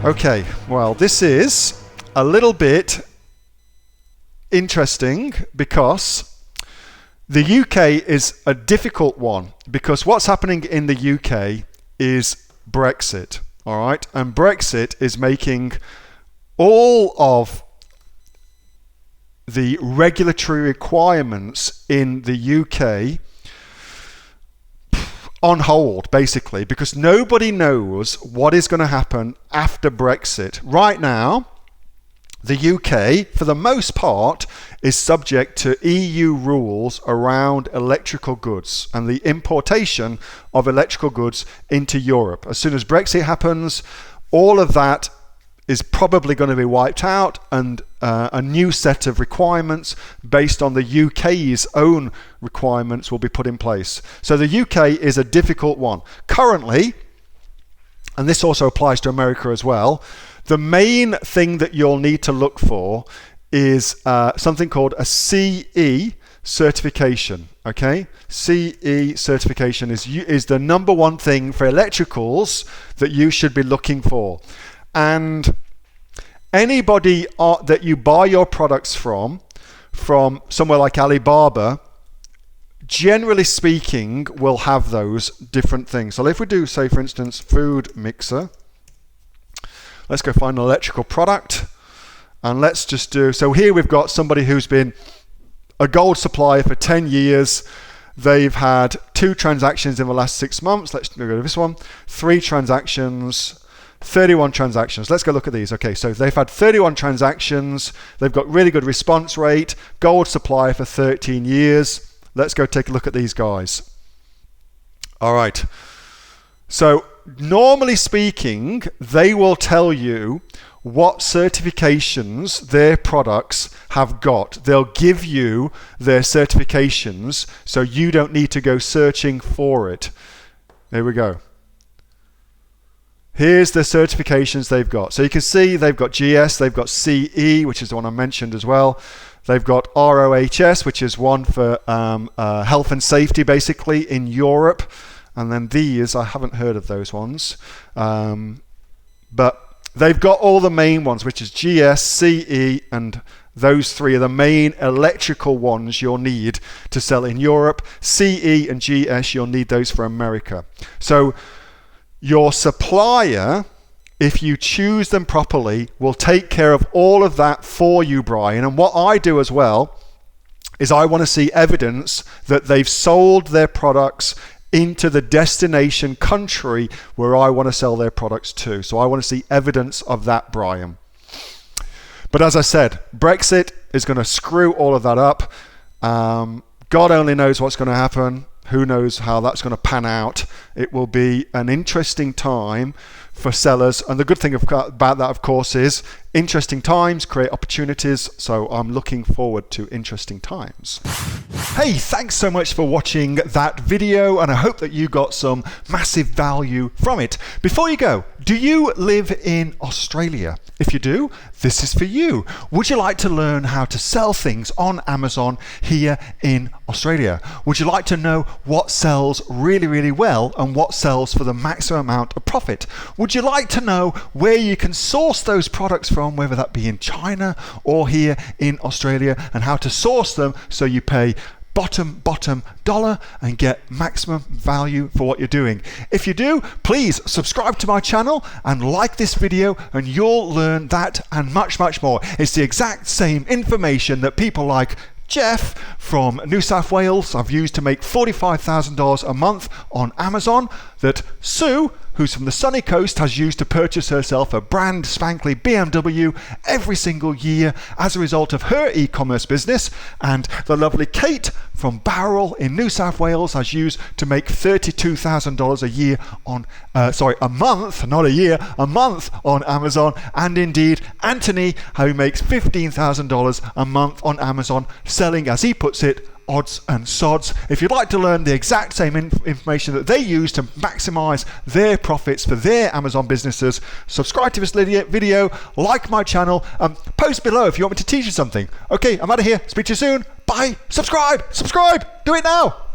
Okay, well, this is a little bit interesting because the UK is a difficult one, because what's happening in the UK is Brexit, all right? And Brexit is making all of the regulatory requirements in the UK on hold, basically, because nobody knows what is going to happen after Brexit. Right now, the UK, for the most part, is subject to EU rules around electrical goods and the importation of electrical goods into Europe. As soon as Brexit happens, all of that is probably going to be wiped out, and a new set of requirements based on the UK's own requirements will be put in place. So the UK is a difficult one. Currently, and this also applies to America as well, the main thing that you'll need to look for is something called a CE certification. Okay, CE certification is the number one thing for electricals that you should be looking for. And anybody that you buy your products from somewhere like Alibaba, generally speaking, will have those different things. So if we do, say, for instance, food mixer, let's go find an electrical product, and let's just do, so here we've got somebody who's been a gold supplier for 10 years. They've had 2 transactions in the last 6 months. Let's go to this one. 3 transactions, 31 transactions. Let's go look at these. Okay, so they've had 31 transactions. They've got really good response rate. Gold supplier for 13 years. Let's go take a look at these guys. All right. So normally speaking, they will tell you what certifications their products have got. They'll give you their certifications, so you don't need to go searching for it. There we go. Here's the certifications they've got. So you can see they've got GS, they've got CE, which is the one I mentioned as well. They've got ROHS, which is one for health and safety, basically, in Europe. And then these, I haven't heard of those ones. But they've got all the main ones, which is GS, CE, and those 3 are the main electrical ones you'll need to sell in Europe. CE and GS, you'll need those for America. So your supplier, if you choose them properly, will take care of all of that for you, Brian. And what I do as well is I want to see evidence that they've sold their products into the destination country where I want to sell their products to. So I want to see evidence of that, Brian. But as I said, Brexit is going to screw all of that up. God only knows what's going to happen. Who knows how that's going to pan out. It will be an interesting time for sellers. And the good thing about that, of course, is interesting times create opportunities. So I'm looking forward to interesting times. Hey, thanks so much for watching that video, and I hope that you got some massive value from it. Before you go, do you live in Australia? If you do, this is for you. Would you like to learn how to sell things on Amazon here in Australia? Would you like to know what sells really, really well and what sells for the maximum amount of profit? Would you like to know where you can source those products from, whether that be in China or here in Australia, and how to source them so you pay bottom dollar and get maximum value for what you're doing? If you do, please subscribe to my channel and like this video, and you'll learn that and much more. It's the exact same information that people like Jeff from New South Wales I've used to make $45,000 a month on Amazon, that Sue, who's from the sunny coast, has used to purchase herself a brand spankly BMW every single year as a result of her e-commerce business, and the lovely Kate from Bowral in New South Wales has used to make $32,000 a year on, a month, not a year, a month on Amazon, and indeed Anthony, who makes $15,000 a month on Amazon, selling, as he puts it, odds and sods. If you'd like to learn the exact same information that they use to maximize their profits for their Amazon businesses, subscribe to this video, like my channel, post below if you want me to teach you something. Okay, I'm out of here. Speak to you soon. Bye. Subscribe. Do it now.